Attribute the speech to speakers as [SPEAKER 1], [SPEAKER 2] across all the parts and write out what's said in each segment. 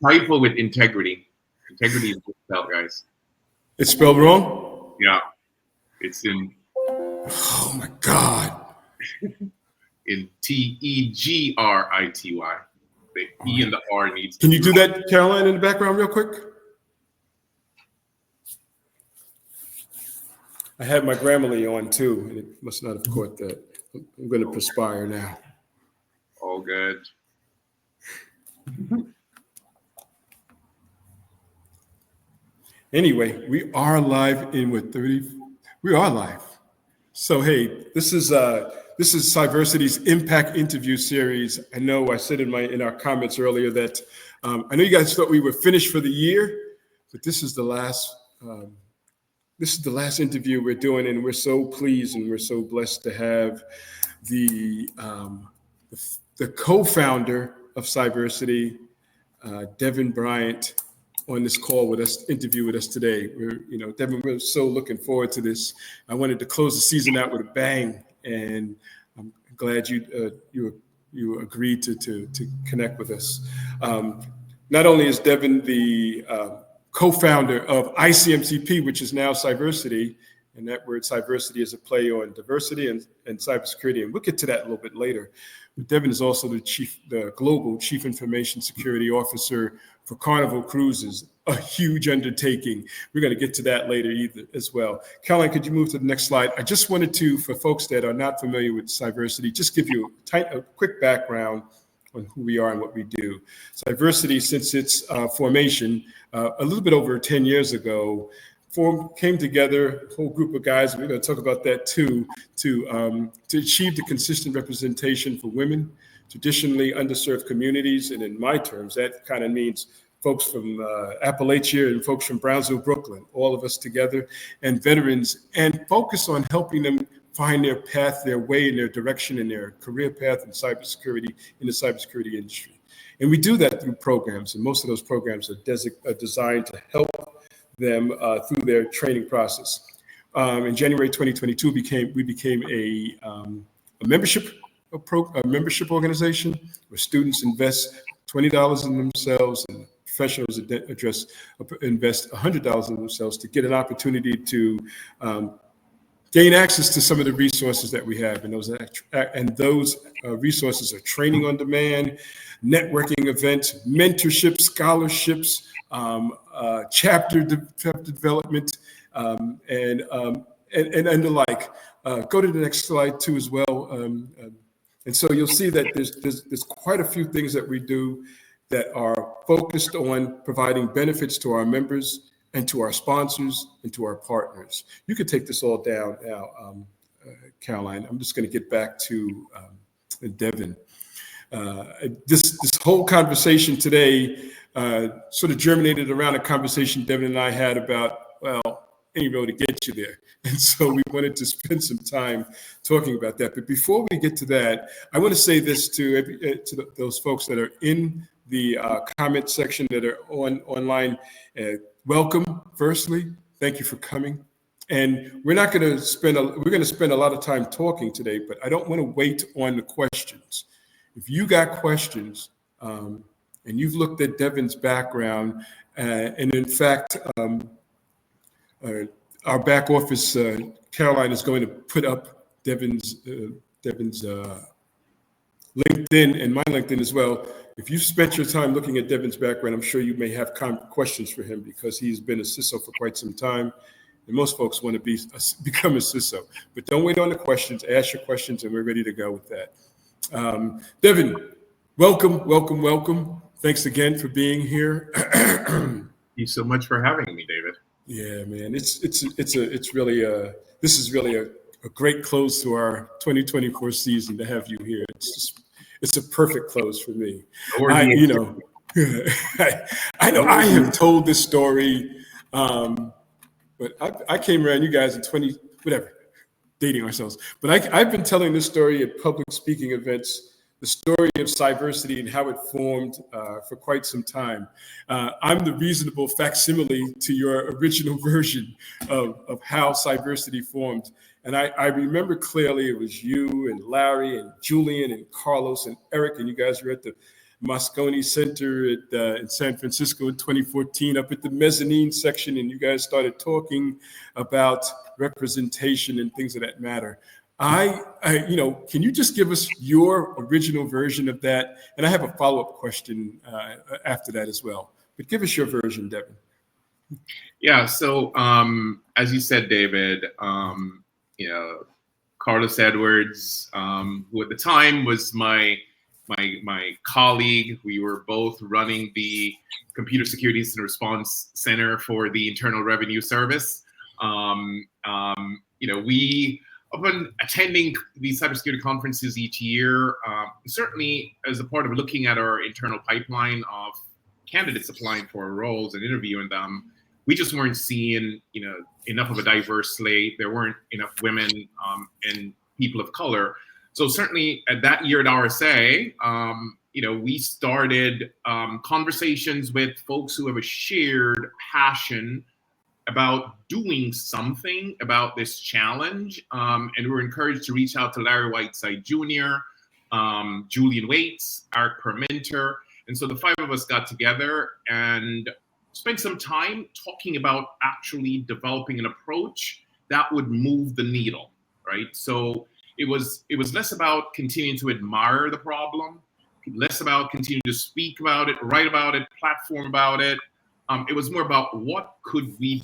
[SPEAKER 1] Typo with integrity. Integrity is spelled, guys.
[SPEAKER 2] It's spelled wrong?
[SPEAKER 1] Yeah. It's in.
[SPEAKER 2] Oh my God.
[SPEAKER 1] In Tegrity. The E and the R needs.
[SPEAKER 2] Can you do that, Caroline, in the background real quick? I had my Grammarly on too, and it must not have caught that. I'm going to perspire now.
[SPEAKER 1] All good.
[SPEAKER 2] Anyway, we are live in with 30. We are live. So hey, this is CYVERSITY's Impact Interview Series. I know I said in our comments earlier that I know you guys thought we were finished for the year, but this is the last. This is the last interview we're doing, and we're so pleased and we're so blessed to have the co-founder of CYVERSITY, Devon Bryant, on this call with us, interview with us today. Devon, we're so looking forward to this. I wanted to close the season out with a bang, and I'm glad you agreed to connect with us. Not only is Devon the co-founder of ICMCP, which is now CYVERSITY, and that word CYVERSITY is a play on diversity and cybersecurity, and we'll get to that a little bit later. But Devon is also the global chief information security officer for Carnival Cruises, a huge undertaking. We're going to get to that later as well. Caroline, could you move to the next slide? I just wanted to, for folks that are not familiar with CYVERSITY, just give you a quick background on who we are and what we do. CYVERSITY, since its formation a little bit over 10 years ago, came together, a whole group of guys, and we're going to talk about that too, to achieve the consistent representation for women, traditionally underserved communities, and in my terms, that kind of means folks from Appalachia and folks from Brownsville, Brooklyn, all of us together, and veterans, and focus on helping them find their path, their way, and their direction in their career path in cybersecurity, in the cybersecurity industry. And we do that through programs, and most of those programs are designed to help them through their training process. In January 2022, we became a membership organization where students invest $20 in themselves and professionals invest $100 in themselves to get an opportunity to gain access to some of the resources that we have, and those resources are training on demand, networking events, mentorship, scholarships, chapter development, and the like. Go to the next slide too as well, and so you'll see that there's quite a few things that we do that are focused on providing benefits to our members and to our sponsors and to our partners. You could take this all down now, Caroline. I'm just going to get back to Devon. This whole conversation today sort of germinated around a conversation Devon and I had about, any road to get you there. And so we wanted to spend some time talking about that. But before we get to that, I want to say this to those folks that are in the comment section that are online. Welcome, firstly. Thank you for coming. And we're going to spend a lot of time talking today, but I don't want to wait on the questions. If you got questions and you've looked at Devon's background, and in fact, our back office, Caroline, is going to put up Devon's LinkedIn and my LinkedIn as well. If you've spent your time looking at Devon's background, I'm sure you may have questions for him because he's been a CISO for quite some time. And most folks want to become a CISO. But don't wait on the questions. Ask your questions, and we're ready to go with that. Devon, welcome. Thanks again for being here.
[SPEAKER 1] Thank you so much for having me, David.
[SPEAKER 2] Yeah, man, this is really a great close to our 2024 season to have you here. It's a perfect close for me. I know I have told this story, but I came around you guys in dating ourselves. But I've been telling this story at public speaking events, the story of CYVERSITY and how it formed for quite some time. I'm the reasonable facsimile to your original version of how CYVERSITY formed. And I remember clearly it was you and Larry and Julian and Carlos and Eric, and you guys were at the Moscone Center in San Francisco in 2014, up at the mezzanine section, and you guys started talking about representation and things of that matter. Can you just give us your original version of that? And I have a follow-up question after that as well. But give us your version, Devon.
[SPEAKER 1] Yeah. So as you said, David, Carlos Edwards, who at the time was my colleague. We were both running the Computer Security Incident Response Center for the Internal Revenue Service. We, upon attending these cybersecurity conferences each year, certainly as a part of looking at our internal pipeline of candidates applying for roles and interviewing them, we just weren't seeing, enough of a diverse slate. There weren't enough women and people of color. So certainly at that year at RSA, we started conversations with folks who have a shared passion about doing something about this challenge. And we were encouraged to reach out to Larry Whiteside Jr., Julian Waits, Eric Perminter. And so the five of us got together and spent some time talking about actually developing an approach that would move the needle, right? So it was less about continuing to admire the problem, less about continuing to speak about it, write about it, platform about it. It was more about what could we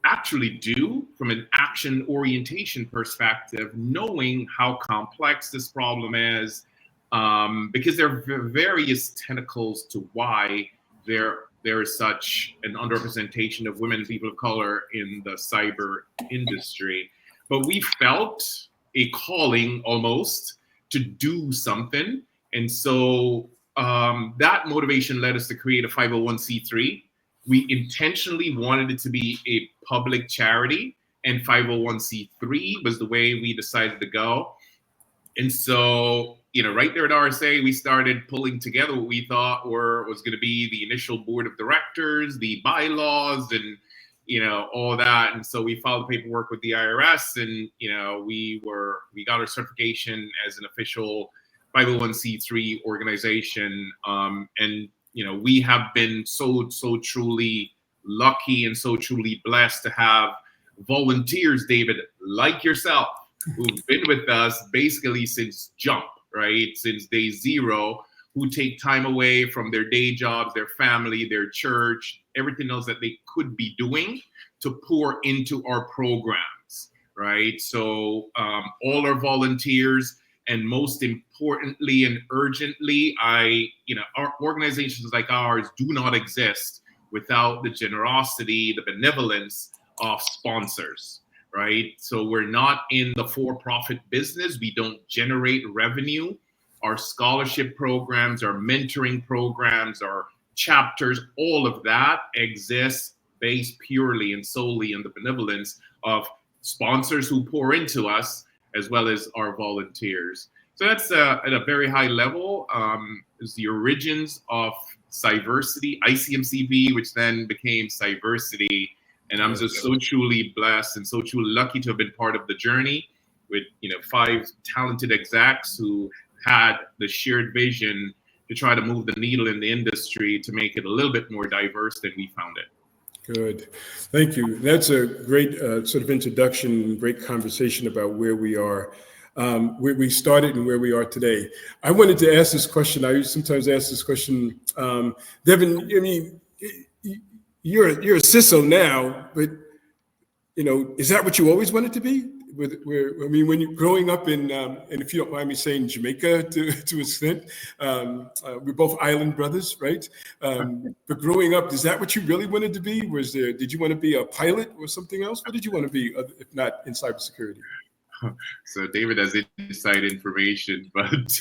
[SPEAKER 1] actually do from an action orientation perspective, knowing how complex this problem is, because there are various tentacles to why there is such an underrepresentation of women and people of color in the cyber industry. But we felt a calling almost to do something. And so that motivation led us to create a 501c3. We intentionally wanted it to be a public charity, and 501c3 was the way we decided to go. And so, right there at RSA, we started pulling together what we thought was going to be the initial board of directors, the bylaws, and all that. And so we filed paperwork with the IRS, and we got our certification as an official 501c3 organization. And we have been so truly lucky and so truly blessed to have volunteers, David, like yourself, who've been with us basically since jump, right? Since day zero, who take time away from their day jobs, their family, their church, everything else that they could be doing to pour into our programs, right? So all our volunteers, and most importantly and urgently, our organizations like ours do not exist without the generosity, the benevolence of sponsors, right? So we're not in the for-profit business. We don't generate revenue. Our scholarship programs, our mentoring programs, our chapters, all of that exists based purely and solely on the benevolence of sponsors who pour into us, as well as our volunteers. So that's at a very high level, is the origins of CYVERSITY, ICMCV, which then became CYVERSITY. And I'm just so truly blessed and so truly lucky to have been part of the journey with 5 talented execs who had the shared vision to try to move the needle in the industry to make it a little bit more diverse than we found it.
[SPEAKER 2] Good. Thank you. That's a great sort of introduction, great conversation about where we are, where we started and where we are today. I wanted to ask this question. I sometimes ask this question. Devon, I mean, you're a CISO now, but is that what you always wanted to be? When you're growing up in, and if you don't mind me saying, Jamaica to an extent, we're both island brothers, right? But growing up, is that what you really wanted to be? Did you want to be a pilot or something else? What did you want to be, if not in cybersecurity?
[SPEAKER 1] So David has inside information, but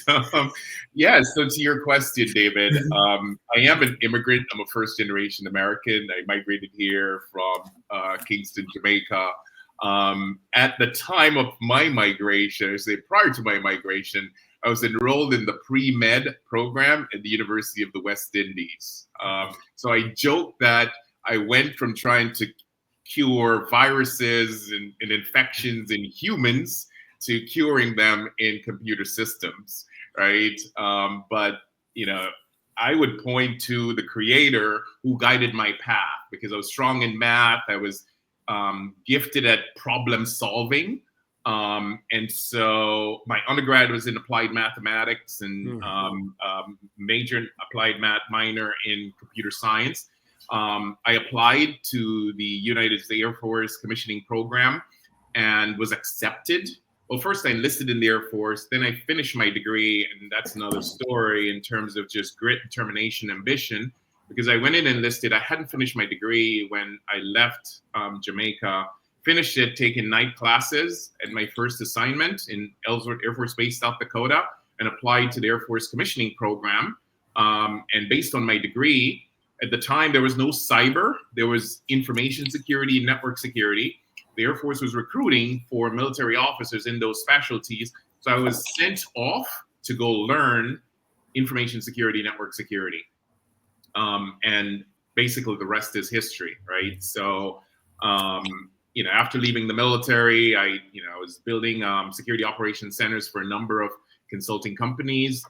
[SPEAKER 1] yeah. So to your question, David, I am an immigrant. I'm a first-generation American. I migrated here from Kingston, Jamaica. At the time of my migration, I say prior to my migration, I was enrolled in the pre-med program at the University of the West Indies. So I joke that I went from trying to cure viruses and infections in humans to curing them in computer systems, right? But I would point to the creator who guided my path, because I was strong in math. I was gifted at problem solving. And so my undergrad was in applied mathematics and major in applied math, minor in computer science. I applied to the United States Air Force commissioning program and was accepted. Well, first I enlisted in the Air Force, then I finished my degree, and that's another story in terms of just grit, determination, ambition, because I went in and enlisted. I hadn't finished my degree when I left Jamaica, finished it, taking night classes at my first assignment in Ellsworth Air Force Base, South Dakota, and applied to the Air Force commissioning program. And based on my degree, at the time, there was no cyber, there was information security and network security. The Air Force was recruiting for military officers in those specialties. So I was sent off to go learn information security, network security. And basically the rest is history, right? So, after leaving the military, I was building security operations centers for a number of consulting companies,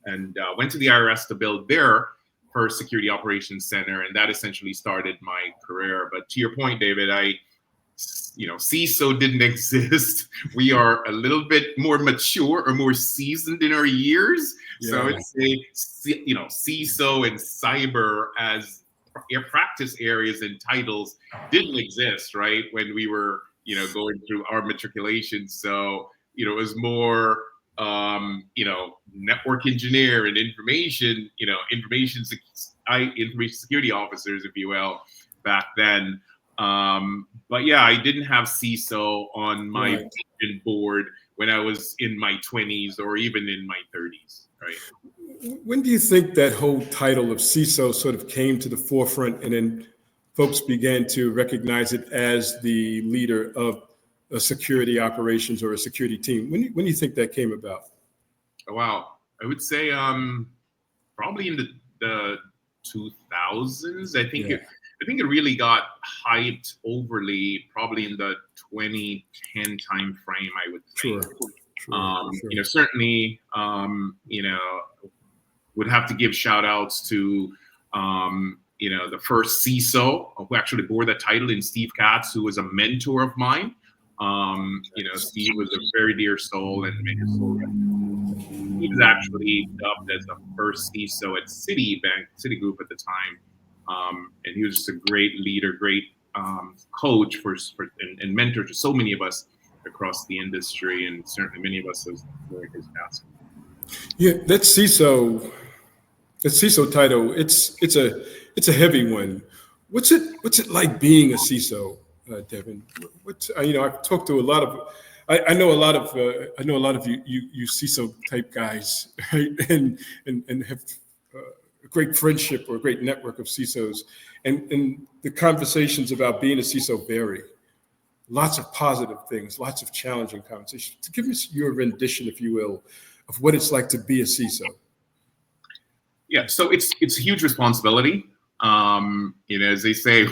[SPEAKER 1] and went to the IRS to build their first security operations center. And that essentially started my career. But to your point, David, CISO didn't exist. We are a little bit more mature or more seasoned in our years. Yeah. So I would say, CISO and cyber as practice areas and titles didn't exist, right? When we were, going through our matriculation. So, it was more, network engineer and information security officers, if you will, back then. But yeah, I didn't have CISO on my vision board when I was in my 20s or even in my 30s, right?
[SPEAKER 2] When do you think that whole title of CISO sort of came to the forefront, and then folks began to recognize it as the leader of a security operations or a security team? When do you think that came about?
[SPEAKER 1] Oh, wow. I would say probably in the 2000s. I think it really got hyped overly probably in the 2010 time frame, I would think. Sure. Certainly, would have to give shout outs to, the first CISO who actually bore that title, in Steve Katz, who was a mentor of mine. Steve was a very dear soul, and he was actually dubbed as the first CISO at Citigroup at the time. And he was just a great leader, great coach and mentor to so many of us across the industry, and certainly many of us as his past.
[SPEAKER 2] Yeah, that CISO title, it's a heavy one. What's it like being a CISO, Devon? I've talked to a lot of. I know a lot of you CISO type guys, right? And have a great friendship or a great network of CISOs, and the conversations about being a CISO vary. Lots of positive things, lots of challenging conversations. Give us your rendition, if you will, of what it's like to be a CISO.
[SPEAKER 1] Yeah, so it's a huge responsibility. As they say,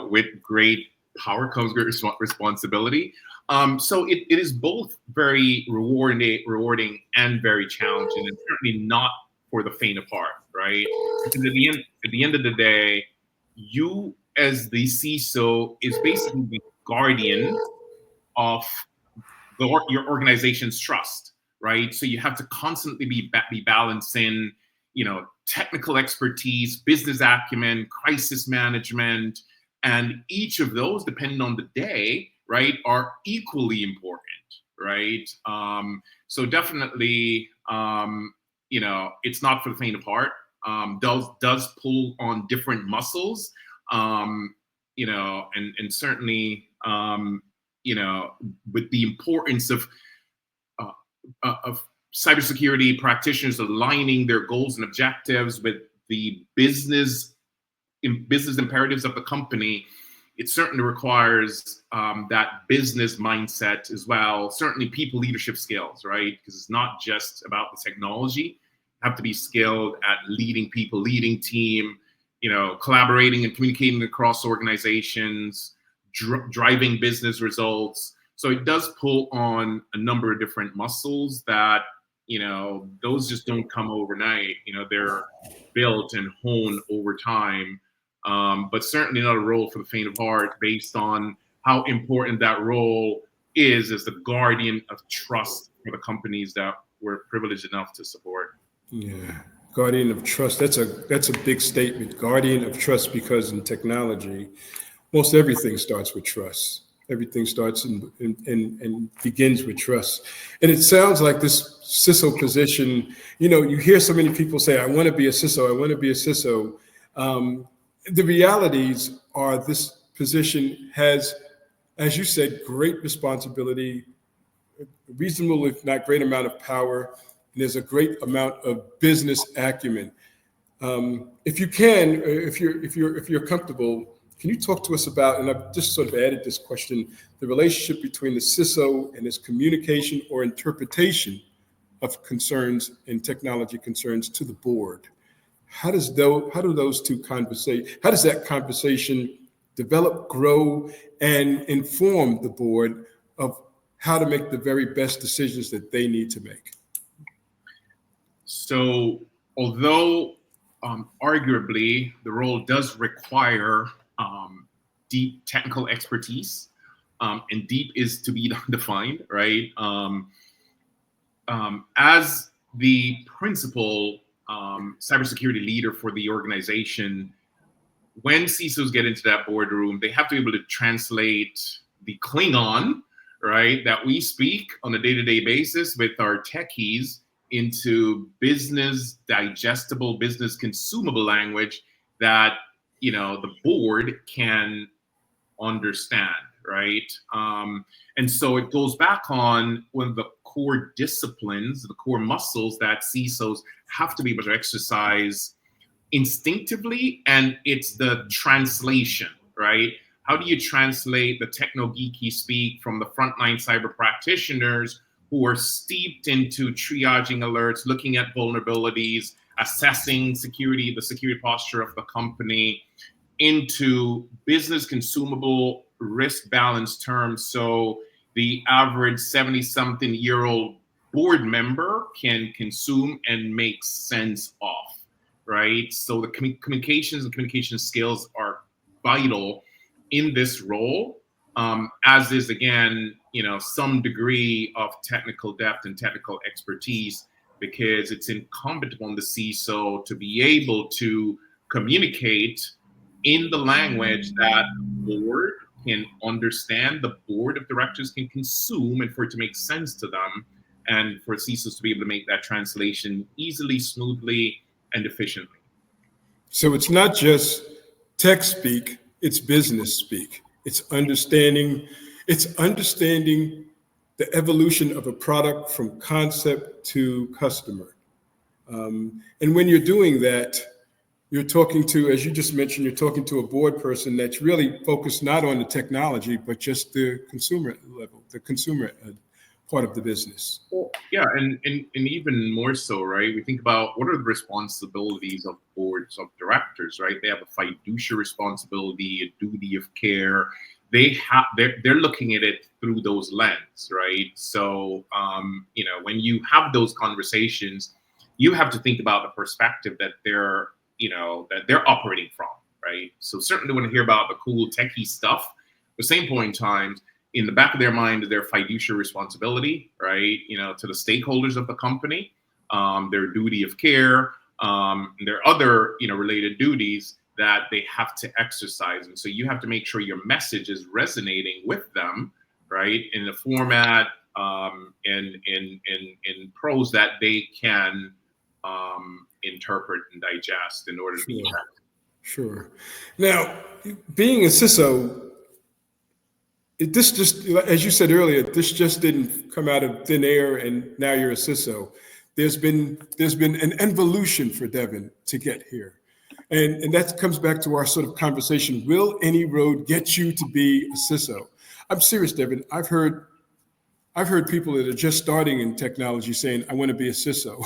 [SPEAKER 1] with great power comes great responsibility. So it is both very rewarding and very challenging, and certainly not for the faint of heart, right? Because at the end of the day, you as the CISO is basically the guardian of your organization's trust, right? So you have to constantly be balancing, technical expertise, business acumen, crisis management, and each of those, depending on the day, right, are equally important, right? So definitely, it's not for the faint of heart. Does pull on different muscles, and certainly, with the importance of cybersecurity practitioners aligning their goals and objectives with the business imperatives of the company, it certainly requires that business mindset as well. Certainly people leadership skills, right? Because it's not just about the technology. You have to be skilled at leading people, leading team, collaborating and communicating across organizations, driving business results. So it does pull on a number of different muscles that, those just don't come overnight. They're built and honed over time. But certainly not a role for the faint of heart, based on how important that role is as the guardian of trust for the companies that we're privileged enough to support.
[SPEAKER 2] Yeah, guardian of trust. That's a big statement. Guardian of trust, because in technology, most everything starts with trust. Everything starts and begins with trust. And it sounds like this CISO position, you hear so many people say, I want to be a CISO, I want to be a CISO. The realities are this position has, as you said, great responsibility, reasonable, if not great amount of power, and there's a great amount of business acumen. If you can, if you're comfortable, can you talk to us about, and I've just sort of added this question, the relationship between the CISO and his communication or interpretation of concerns and technology concerns to the board? How does that conversation develop, grow, and inform the board of how to make the very best decisions that they need to make?
[SPEAKER 1] So, although arguably the role does require deep technical expertise, and deep is to be defined, right? As the principal cybersecurity leader for the organization, when CISOs get into that boardroom, they have to be able to translate the Klingon, right, that we speak on a day-to-day basis with our techies into business digestible, business consumable language that the board can understand, right? And so it goes back on one of the core disciplines, the core muscles that CISOs have to be able to exercise instinctively, and it's the translation, right? How do you translate the techno-geeky speak from the frontline cyber practitioners who are steeped into triaging alerts, looking at vulnerabilities, assessing security, the security posture of the company, into business consumable risk balance terms, so the average 70-something-year-old board member can consume and make sense of, right? So the communications and communication skills are vital in this role, as is, again, some degree of technical depth and technical expertise, because it's incumbent upon the CISO to be able to communicate in the language that the board can understand, the board of directors can consume, and for it to make sense to them, and for CISOs to be able to make that translation easily, smoothly, and efficiently.
[SPEAKER 2] So it's not just tech speak, it's business speak. It's understanding the evolution of a product from concept to customer. And when you're doing that, you're talking to, as you just mentioned, you're talking to a board person that's really focused not on the technology, but just the consumer level, the consumer part of the business.
[SPEAKER 1] Well, yeah, and even more so, right? We think about what are the responsibilities of boards of directors, right? They have a fiduciary responsibility, a duty of care. They're looking at it through those lenses, right? So, when you have those conversations, you have to think about the perspective that they're operating from, right? So certainly when I hear about the cool techie stuff, at the same point in time, in the back of their mind is their fiduciary responsibility, right? To the stakeholders of the company, their duty of care, and their other, related duties that they have to exercise. And so you have to make sure your message is resonating with them, right? In the format, in prose that they can interpret and digest in order to be effective.
[SPEAKER 2] Sure. Now, being a CISO, this just, as you said earlier, this just didn't come out of thin air and now you're a CISO. There's been an evolution for Devon to get here. And that comes back to our sort of conversation. Will any road get you to be a CISO? I'm serious, Devon. I've heard people that are just starting in technology saying, I want to be a CISO.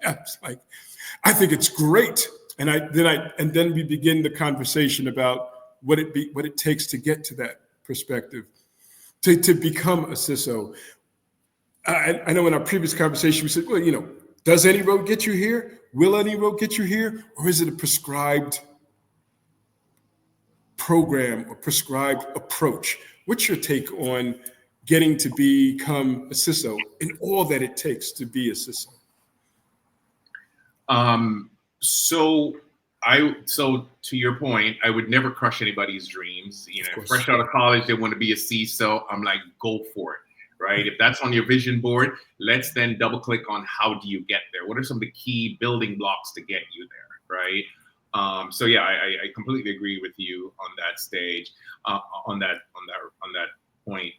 [SPEAKER 2] It's like, I think it's great. And then we begin the conversation about what it takes to get to that perspective, to become a CISO. I know in our previous conversation, we said, well, does any road get you here? Will any road get you here? Or is it a prescribed program or prescribed approach? What's your take on getting to become a CISO and all that it takes to be a CISO?
[SPEAKER 1] So to your point, I would never crush anybody's dreams. Fresh out of college, they want to be a CISO. I'm like, go for it, right? If that's on your vision board, let's then double click on how do you get there? What are some of the key building blocks to get you there, right? So yeah, I completely agree with you on that stage, on that point.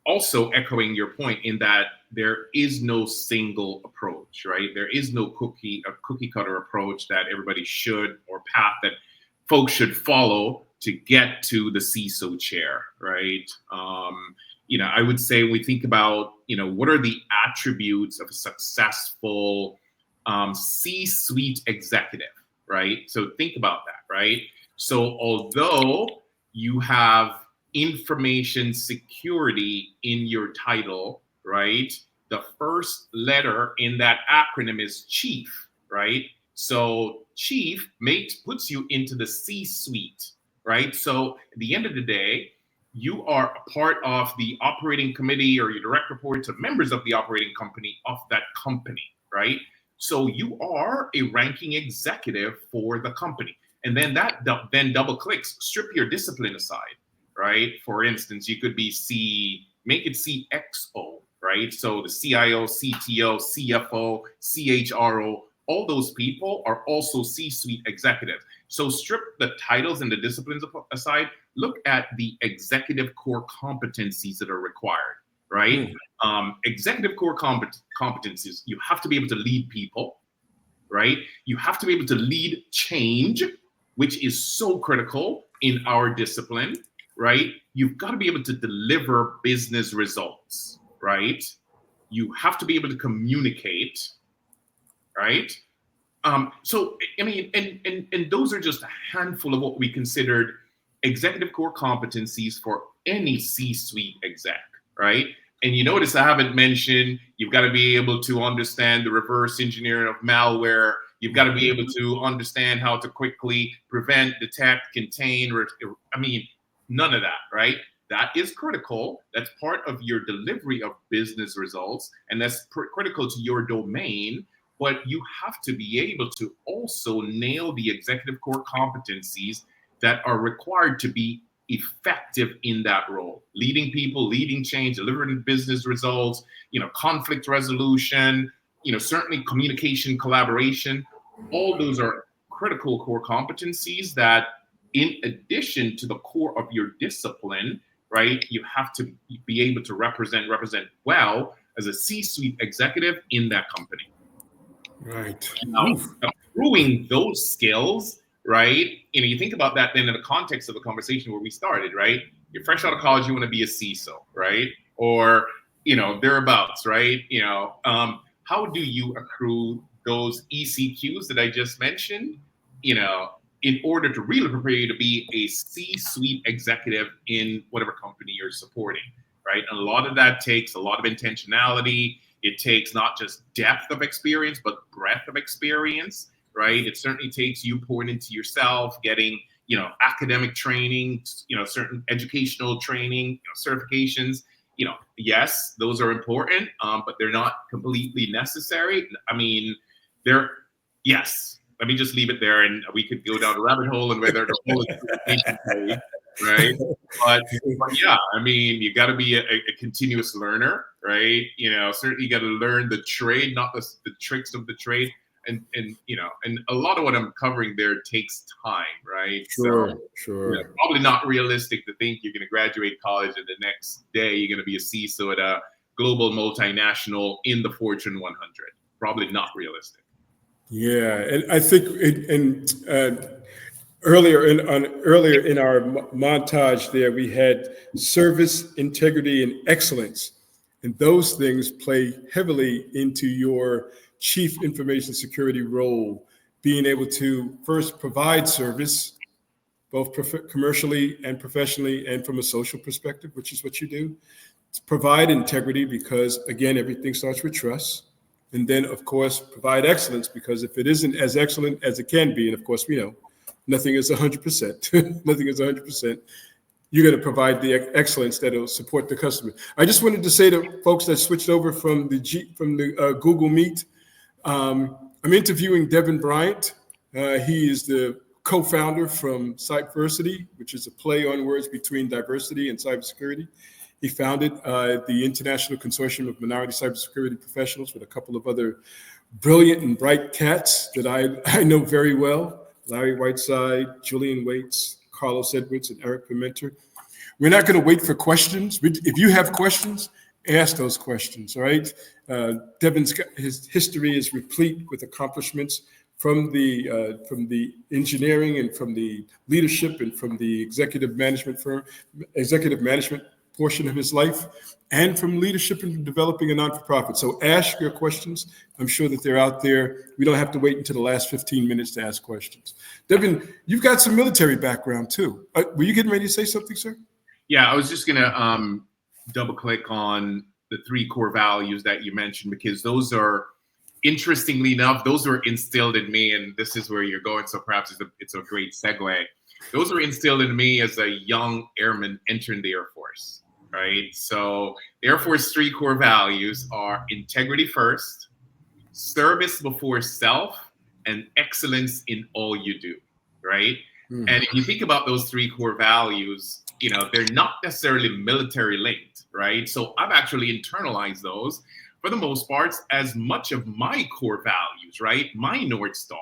[SPEAKER 1] Also echoing your point in that there is no single approach, right? There is no cookie cutter approach that everybody should, or path that folks should follow to get to the CISO chair, right? I would say when we think about, what are the attributes of a successful C-suite executive, right? So think about that, right? So although you have information security in your title, right? The first letter in that acronym is chief, right? So chief puts you into the C-suite, right? So at the end of the day, you are a part of the operating committee, or your direct report to members of the operating company of that company, right? So you are a ranking executive for the company. And then that then double clicks, strip your discipline aside, right? For instance, you could be make it CXO, right? So the CIO, CTO, CFO, CHRO, all those people are also C-suite executives. So strip the titles and the disciplines aside, look at the executive core competencies that are required, right? Executive core competencies, you have to be able to lead people, right? You have to be able to lead change, which is so critical in our discipline, right? You've got to be able to deliver business results, right? You have to be able to communicate, right? So, I mean, and those are just a handful of what we considered executive core competencies for any C-suite exec, right? And you notice I haven't mentioned you've got to be able to understand the reverse engineering of malware. You've got to be able to understand how to quickly prevent, detect, contain. None of that, right? That is critical. That's part of your delivery of business results, and that's critical to your domain. But you have to be able to also nail the executive core competencies that are required to be effective in that role. Leading people, leading change, delivering business results, conflict resolution, certainly communication, collaboration. All those are critical core competencies that, in addition to the core of your discipline, right, you have to be able to represent well as a C-suite executive in that company.
[SPEAKER 2] Right.
[SPEAKER 1] Now, accruing those skills, right? You think about that then in the context of the conversation where we started, right? You're fresh out of college, you want to be a CISO, right? Or, thereabouts, right? How do you accrue those ECQs that I just mentioned, in order to really prepare you to be a C-suite executive in whatever company you're supporting, right? And a lot of that takes a lot of intentionality. It takes not just depth of experience, but breadth of experience, right? It certainly takes you pouring into yourself, getting, academic training, certain educational training, certifications. Yes, those are important, but they're not completely necessary. Yes. Let me just leave it there, and we could go down a rabbit hole and whether the whole is right? But yeah, you got to be a continuous learner, right? Certainly you got to learn the trade, not the tricks of the trade, and a lot of what I'm covering there takes time, right?
[SPEAKER 2] Sure.
[SPEAKER 1] Probably not realistic to think you're going to graduate college and the next day you're going to be a CISO at a global multinational in the Fortune 100. Probably not realistic.
[SPEAKER 2] Yeah, and I think earlier in our montage there, we had service, integrity, and excellence, and those things play heavily into your chief information security role, being able to first provide service, both commercially and professionally, and from a social perspective, which is what you do, Provide integrity because, again, everything starts with trust. And then, of course, provide excellence because if it isn't as excellent as it can be, and of course, we know nothing is 100%, nothing is 100%, you're going to provide the excellence that will support the customer. I just wanted to say to folks that switched over from the Google Meet, I'm interviewing Devon Bryant. He is the co-founder from CYVERSITY, which is a play on words between diversity and cybersecurity. He founded the International Consortium of Minority Cybersecurity Professionals with a couple of other brilliant and bright cats that I know very well, Larry Whiteside, Julian Waits, Carlos Edwards, and Eric Pimenter. We're not going to wait for questions. If you have questions, ask those questions, all right? His history is replete with accomplishments from the engineering and from the leadership and from the executive management portion of his life, and from leadership in developing a non-for-profit. So ask your questions. I'm sure that they're out there. We don't have to wait until the last 15 minutes to ask questions. Devon, you've got some military background too. Were you getting ready to say something, sir?
[SPEAKER 1] Yeah, I was just gonna double click on the 3 core values that you mentioned, because those are, interestingly enough, those were instilled in me, and this is where you're going, so perhaps it's a great segue. Those were instilled in me as a young airman entering the Air Force. Right. So the Air Force 3 core values are integrity first, service before self, and excellence in all you do. Right. And if you think about those 3 core values, they're not necessarily military linked. Right. So I've actually internalized those for the most part as much of my core values. Right. My North Star.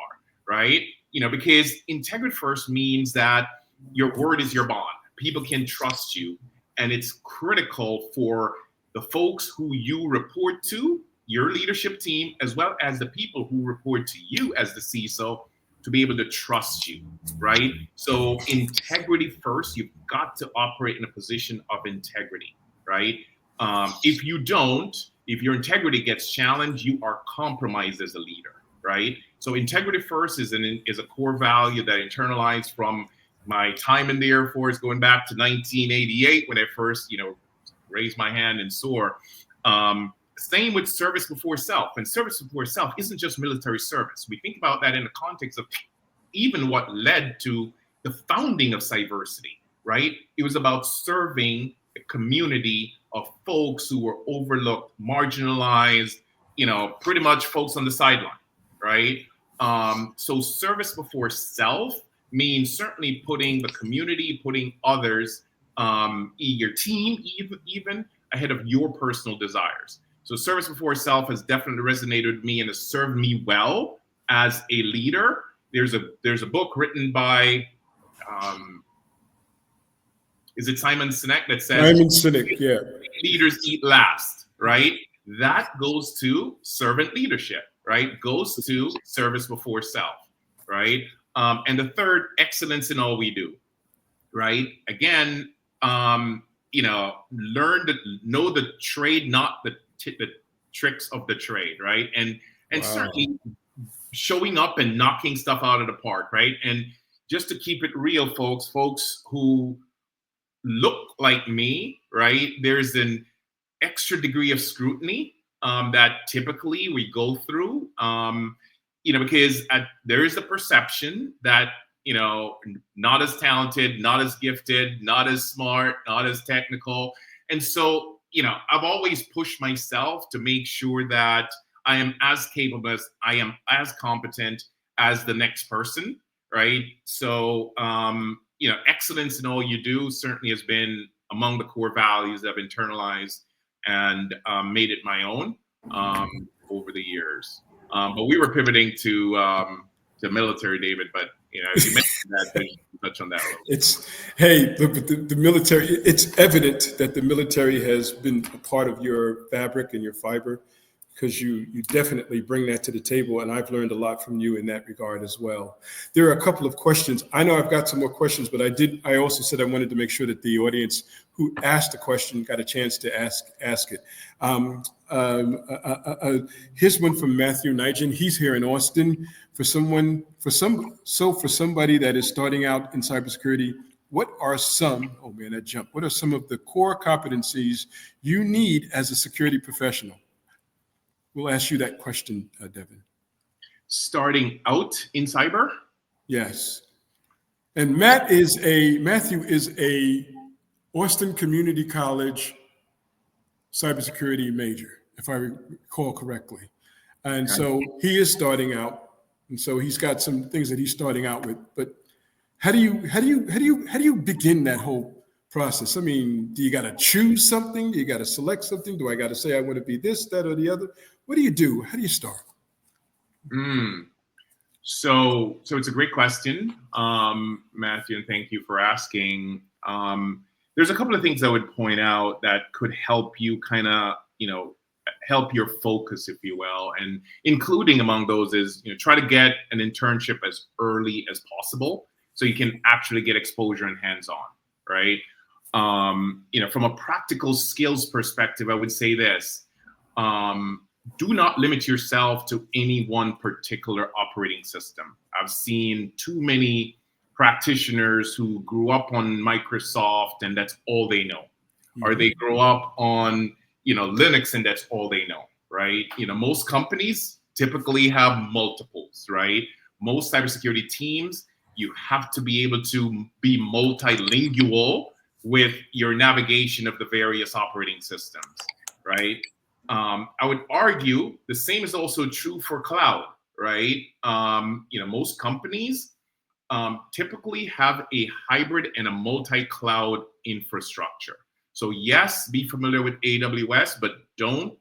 [SPEAKER 1] Right. Because integrity first means that your word is your bond. People can trust you. And it's critical for the folks who you report to, your leadership team, as well as the people who report to you as the CISO, to be able to trust you, right? So integrity first, you've got to operate in a position of integrity, right? If you don't, if your integrity gets challenged, you are compromised as a leader, right? So integrity first is a core value that I internalized from my time in the Air Force, going back to 1988 when I first, raised my hand and swore. Same with service before self. And service before self isn't just military service. We think about that in the context of even what led to the founding of CYVERSITY, right? It was about serving a community of folks who were overlooked, marginalized, pretty much folks on the sideline, right? So service before self means certainly putting the community, putting others, your team even ahead of your personal desires. So service before self has definitely resonated with me and has served me well as a leader. There's a book written by, is it Simon Sinek that says,
[SPEAKER 2] Simon Sinek, yeah.
[SPEAKER 1] Leaders eat last, right? That goes to servant leadership, right? Goes to service before self, right? And the third, excellence in all we do, right? Again, know the trade, not the tricks of the trade, right? And certainly showing up and knocking stuff out of the park, right? And just to keep it real, folks who look like me, right? There's an extra degree of scrutiny that typically we go through. Because there is a perception that, not as talented, not as gifted, not as smart, not as technical. And so, I've always pushed myself to make sure that I am as capable as I am as competent as the next person, right? So, excellence in all you do certainly has been among the core values I've internalized and made it my own over the years. But we were pivoting to military, David. But you mentioned that. Touch on that a little.
[SPEAKER 2] The military. It's evident that the military has been a part of your fabric and your fiber, because you definitely bring that to the table, and I've learned a lot from you in that regard as well. There are a couple of questions. I know I've got some more questions, but I also said I wanted to make sure that the audience who asked the question got a chance to ask it. Here's one from Matthew Nigel. He's here in Austin. For somebody that is starting out in cybersecurity, what are some, oh man, that jumped. What are some of the core competencies you need as a security professional? We'll ask you that question, Devon.
[SPEAKER 1] Starting out in cyber?
[SPEAKER 2] Yes. And Matthew is a Austin Community College cybersecurity major, if I recall correctly. And so he is starting out. And so he's got some things that he's starting out with. But how do you begin that whole process? I mean, do you got to choose something? Do you got to select something? Do I got to say I want to be this, that, or the other? What do you do? How do you start?
[SPEAKER 1] So it's a great question, Matthew, and thank you for asking. There's a couple of things I would point out that could help you kind of, help your focus, if you will, and including among those is, try to get an internship as early as possible so you can actually get exposure and hands-on, right? From a practical skills perspective, I would say this. Do not limit yourself to any one particular operating system. I've seen too many practitioners who grew up on Microsoft and that's all they know. Or they grow up on, Linux and that's all they know, right? Most companies typically have multiples, right? Most cybersecurity teams, you have to be able to be multilingual with your navigation of the various operating systems, right? I would argue the same is also true for cloud, right? Most companies typically have a hybrid and a multi-cloud infrastructure. So yes, be familiar with AWS, but don't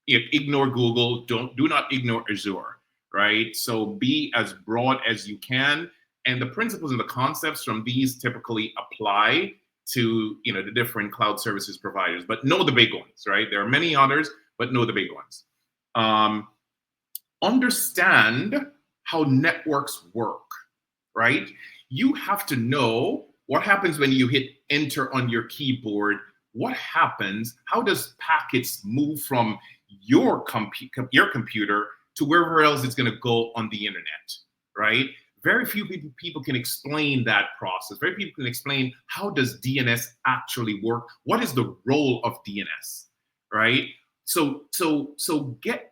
[SPEAKER 1] ignore Google. Do not ignore Azure, right? So be as broad as you can, and the principles and the concepts from these typically apply to the different cloud services providers, but know the big ones, right? There are many others, but know the big ones. Understand how networks work, right? You have to know what happens when you hit enter on your keyboard. What happens? How does packets move from your computer to wherever else it's going to go on the internet, right? Very few people can explain that process. Very few people can explain how does DNS actually work? What is the role of DNS, right? So get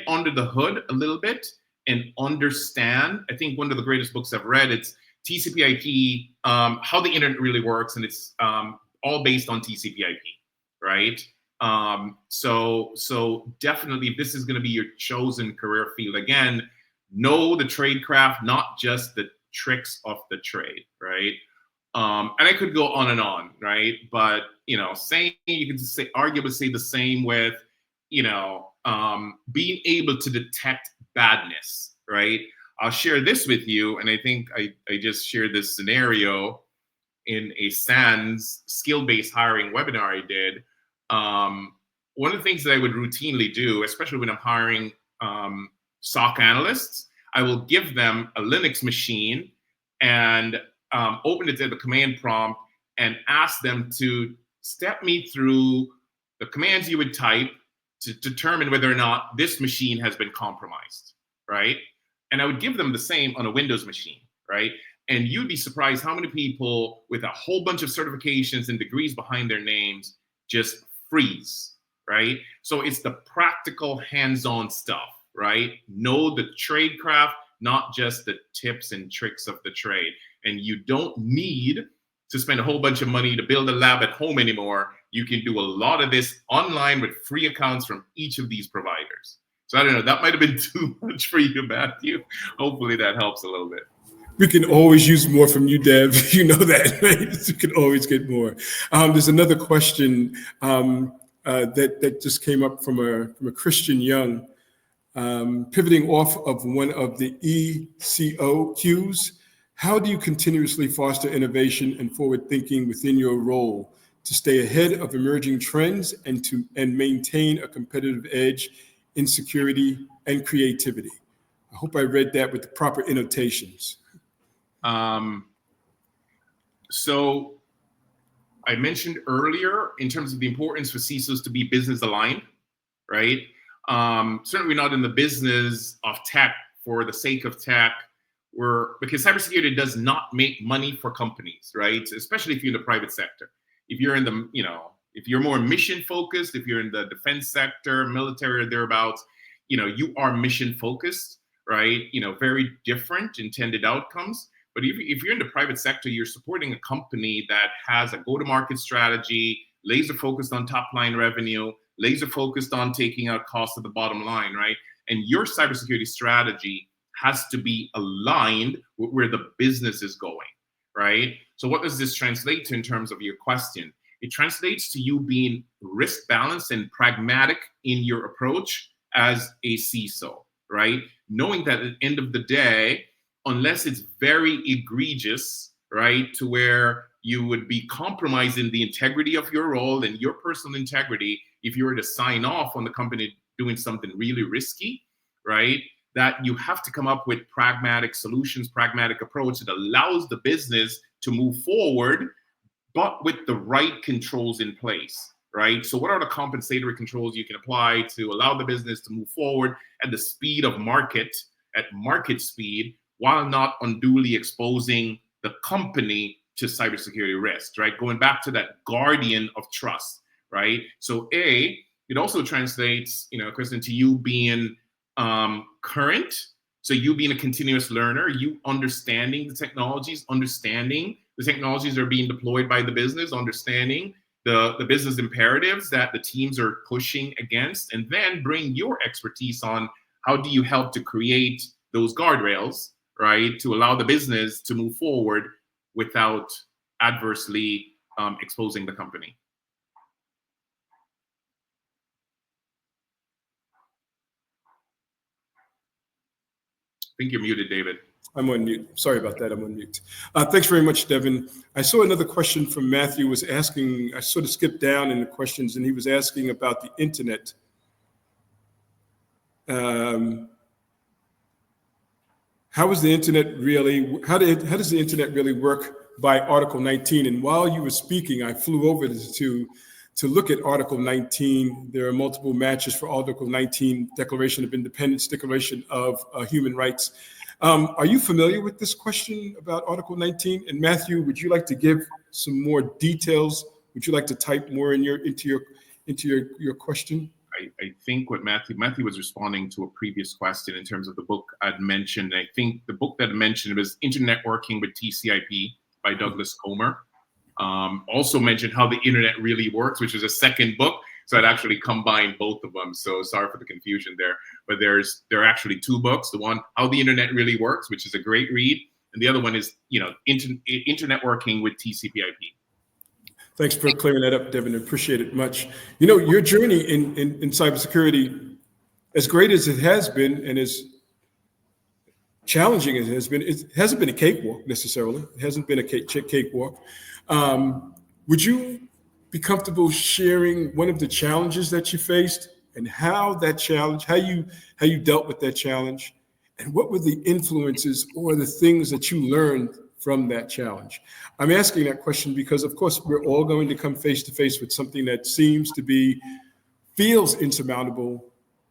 [SPEAKER 1] under the hood a little bit and understand. I think one of the greatest books I've read, it's TCP/IP, how the internet really works, and it's all based on TCP/IP, right? So definitely, if this is going to be your chosen career field, again, know the tradecraft, not just the tricks of the trade, right? And I could go on and on, right? But you can arguably say the same with being able to detect badness, right? I'll share this with you, and I think I just shared this scenario in a SANS skill-based hiring webinar I did. One of the things that I would routinely do, especially when I'm hiring SOC analysts, I will give them a Linux machine and open it at the command prompt and ask them to step me through the commands you would type to determine whether or not this machine has been compromised, right? And I would give them the same on a Windows machine, right? And you'd be surprised how many people with a whole bunch of certifications and degrees behind their names just freeze, right? So it's the practical hands-on stuff, right? Know the tradecraft, not just the tips and tricks of the trade. And you don't need to spend a whole bunch of money to build a lab at home anymore. You can do a lot of this online with free accounts from each of these providers. So I don't know, that might have been too much for you, Matthew. Hopefully that helps a little bit.
[SPEAKER 2] We can always use more from you, Dev. You know that, right? You can always get more. There's another question that just came up from a Christian Young, pivoting off of one of the ECOQs. How do you continuously foster innovation and forward thinking within your role to stay ahead of emerging trends and maintain a competitive edge in security and creativity? I hope I read that with the proper annotations.
[SPEAKER 1] So I mentioned earlier in terms of the importance for CISOs to be business aligned, right? Certainly not in the business of tech for the sake of tech because cybersecurity does not make money for companies, right? Especially if you're in the private sector. If you're in the, if you're more mission focused, if you're in the defense sector, military or thereabouts, you are mission focused, right? Very different intended outcomes. But if you're in the private sector, you're supporting a company that has a go-to-market strategy, laser focused on top line revenue, laser focused on taking out costs at the bottom line, right? And your cybersecurity strategy has to be aligned with where the business is going, right? So what does this translate to in terms of your question? It translates to you being risk balanced and pragmatic in your approach as a CISO, right? Knowing that at the end of the day, unless it's very egregious, right, to where you would be compromising the integrity of your role and your personal integrity if you were to sign off on the company doing something really risky, right? That you have to come up with pragmatic solutions, pragmatic approach that allows the business to move forward, but with the right controls in place, right? So what are the compensatory controls you can apply to allow the business to move forward at the speed of market, at market speed, while not unduly exposing the company to cybersecurity risks, right? Going back to that guardian of trust, right? So it also translates, Kristen, to you being current. So you being a continuous learner, you understanding the technologies that are being deployed by the business, understanding the business imperatives that the teams are pushing against, and then bring your expertise on how do you help to create those guardrails, right, to allow the business to move forward without adversely exposing the company. I think you're muted, David.
[SPEAKER 2] I'm on mute. Sorry about that. I'm on mute. Thanks very much, Devon. I saw another question from Matthew was asking, I sort of skipped down in the questions, and he was asking about the internet. How does the internet really work by Article 19? And while you were speaking, I flew over to look at Article 19. There are multiple matches for Article 19, Declaration of Independence, Declaration of Human Rights. Are you familiar with this question about Article 19? And Matthew, would you like to give some more details? Would you like to type more into your question?
[SPEAKER 1] I think what Matthew was responding to a previous question in terms of the book I'd mentioned. I think the book that I mentioned was Internet Working with TCIP by Douglas Comer. Also mentioned How the Internet Really Works, which is a second book. So I'd actually combined both of them. So sorry for the confusion there. But there are actually two books. The one, How the Internet Really Works, which is a great read. And the other one is, Internet Working with TCP/IP.
[SPEAKER 2] Thanks for clearing that up, Devon. I appreciate it much. Your journey in cybersecurity, as great as it has been and as challenging as it has been, it hasn't been a cakewalk necessarily. It hasn't been a cakewalk. Would you be comfortable sharing one of the challenges that you faced and how you dealt with that challenge, and what were the influences or the things that you learned from that challenge? I'm asking that question because, of course, we're all going to come face to face with something that feels insurmountable.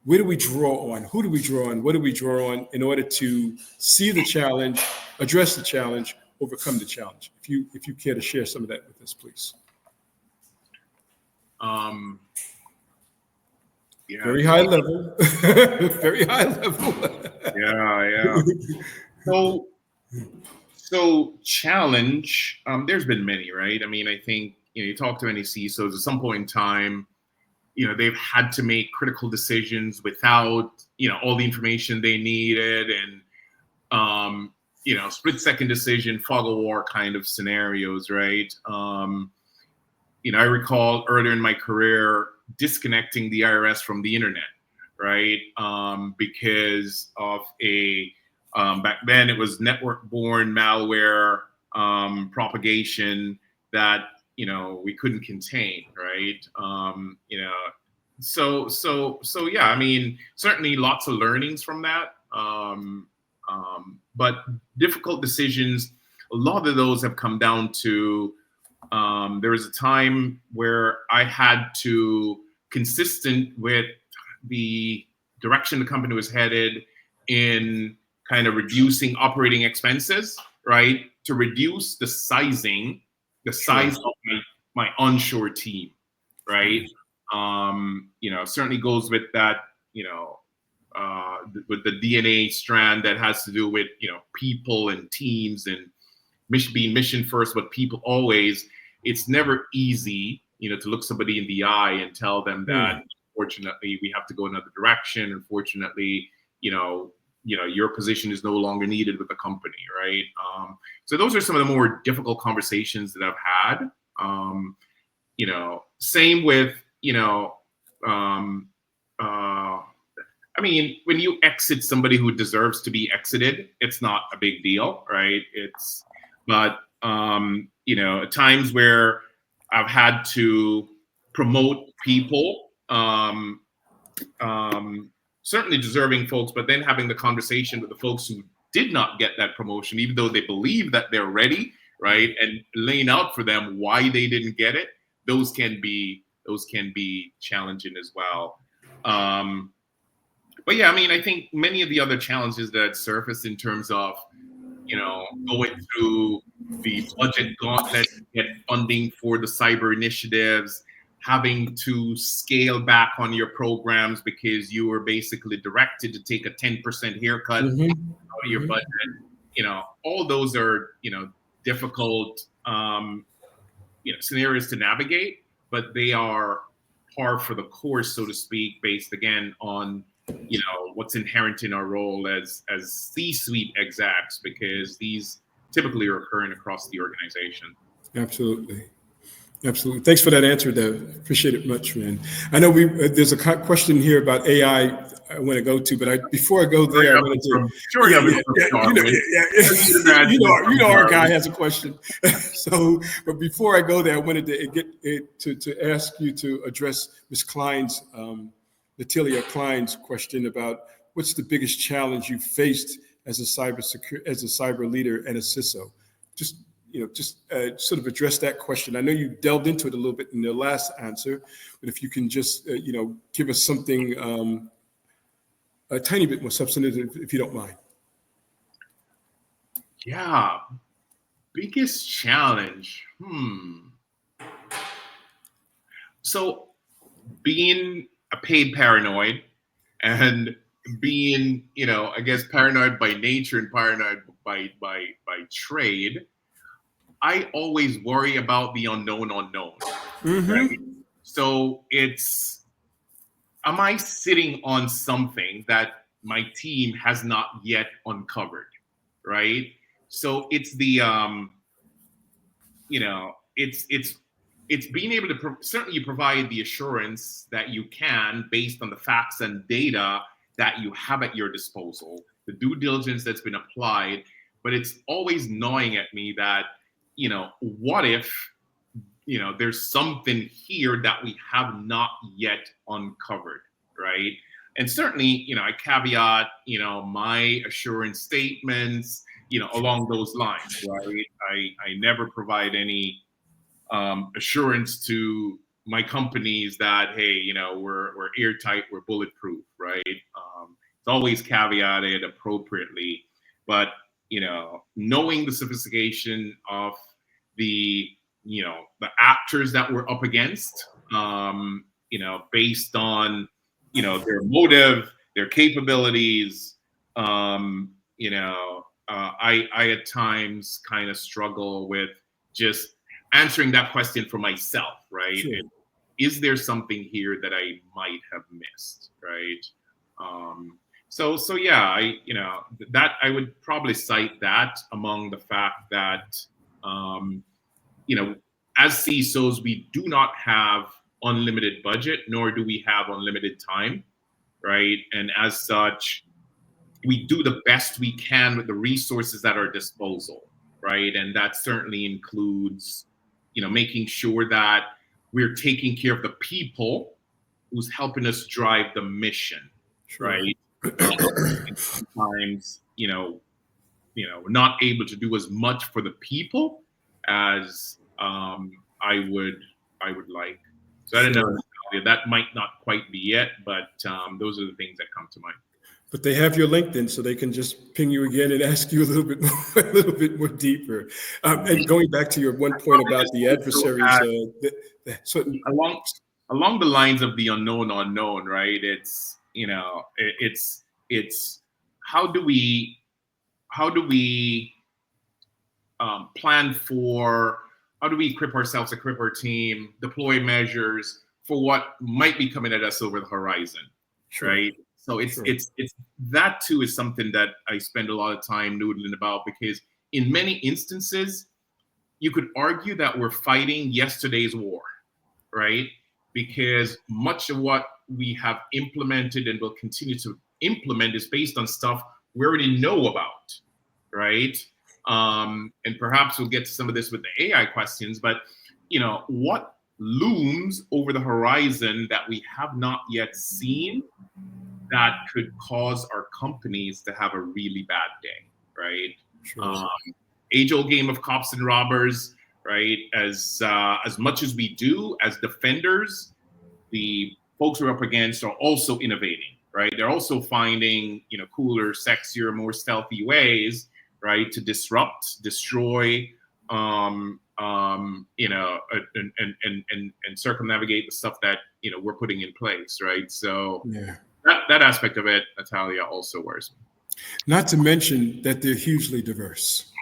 [SPEAKER 2] Where do we draw on? Who do we draw on? What do we draw on in order to see the challenge, address the challenge, overcome the challenge? If you care to share some of that with us, please.
[SPEAKER 1] Yeah.
[SPEAKER 2] Very high level. Very high level.
[SPEAKER 1] Yeah. So challenge, there's been many, right? I mean, I think, you talk to any CISOs at some point in time, they've had to make critical decisions without, all the information they needed, and, split-second decision, fog of war kind of scenarios, right? I recall earlier in my career disconnecting the IRS from the internet, right? Because of back then it was network-borne malware propagation that we couldn't contain, right? So yeah, I mean, certainly lots of learnings from that, but difficult decisions. A lot of those have come down to there was a time where I had to, consistent with the direction the company was headed in kind of reducing operating expenses, right, to reduce the size of my onshore team, right? Certainly goes with that, with the DNA strand that has to do with, people and teams and being mission first, but people always. It's never easy, to look somebody in the eye and tell them that, unfortunately, we have to go another direction. Unfortunately, your position is no longer needed with the company, right? So those are some of the more difficult conversations that I've had. Same with, when you exit somebody who deserves to be exited, it's not a big deal, right? But at times where I've had to promote people, certainly deserving folks, but then having the conversation with the folks who did not get that promotion, even though they believe that they're ready, right? And laying out for them why they didn't get it, those can be challenging as well. But yeah, I think many of the other challenges that surface in terms of, going through the budget gauntlet to get funding for the cyber initiatives, having to scale back on your programs because you were basically directed to take a 10% haircut out of your budget. All those are, difficult, scenarios to navigate, but they are par for the course, so to speak, based again on, what's inherent in our role as C-suite execs, because these typically are occurring across the organization.
[SPEAKER 2] Absolutely. Thanks for that answer, Dev. Appreciate it much, man. I know there's a question here about AI I want to go to, but before I go there, I want to our guy has a question. But before I go there, I wanted to get to ask you to address Ms. Klein's, Natalia Klein's question about what's the biggest challenge you faced as a cyber leader and a CISO. Just sort of address that question. I know you delved into it a little bit in the last answer, but if you can just, give us something a tiny bit more substantive, if you don't mind.
[SPEAKER 1] Yeah, biggest challenge. So being a paid paranoid and being, I guess paranoid by nature and paranoid by trade, I always worry about the unknown. Right? So am I sitting on something that my team has not yet uncovered, right? So it's the, it's being able to certainly you provide the assurance that you can based on the facts and data that you have at your disposal, the due diligence that's been applied, but it's always gnawing at me that, what if, there's something here that we have not yet uncovered, right? And certainly, I caveat, my assurance statements, along those lines, right? I never provide any assurance to my companies that, hey, we're airtight, we're bulletproof, right? It's always caveated appropriately, but knowing the sophistication of the actors that we're up against, based on their motive, their capabilities, I at times kind of struggle with just answering that question for myself, right?
[SPEAKER 2] Sure.
[SPEAKER 1] Is there something here that I might have missed, right? So yeah, that I would probably cite that among the fact that, as CISOs, we do not have unlimited budget, nor do we have unlimited time, right? And as such, we do the best we can with the resources at our disposal, right? And that certainly includes, making sure that we're taking care of the people who's helping us drive the mission,
[SPEAKER 2] Sure.
[SPEAKER 1] right? Sometimes, we're not able to do as much for the people as I would like. So I don't know. That might not quite be it, but those are the things that come to mind.
[SPEAKER 2] But they have your LinkedIn, so they can just ping you again and ask you a little bit more deeper. And going back to your one point about the adversaries,
[SPEAKER 1] along the lines of the unknown, right? It's it's how do we plan for, how do we equip ourselves, equip our team, deploy measures for what might be coming at us over the horizon,
[SPEAKER 2] sure.
[SPEAKER 1] Right? So it's that too is something that I spend a lot of time noodling about, because in many instances, you could argue that we're fighting yesterday's war, right? Because much of what we have implemented and will continue to implement is based on stuff we already know about, right? And perhaps we'll get to some of this with the AI questions, but what looms over the horizon that we have not yet seen that could cause our companies to have a really bad day, right?
[SPEAKER 2] Sure.
[SPEAKER 1] Age-old game of cops and robbers, right? As much as we do as defenders, the folks we're up against are also innovating, right? They're also finding, cooler, sexier, more stealthy ways, right, to disrupt, destroy, and circumnavigate the stuff that we're putting in place, right? So
[SPEAKER 2] yeah.
[SPEAKER 1] That aspect of it, Natalia, also worries me.
[SPEAKER 2] Not to mention that they're hugely diverse.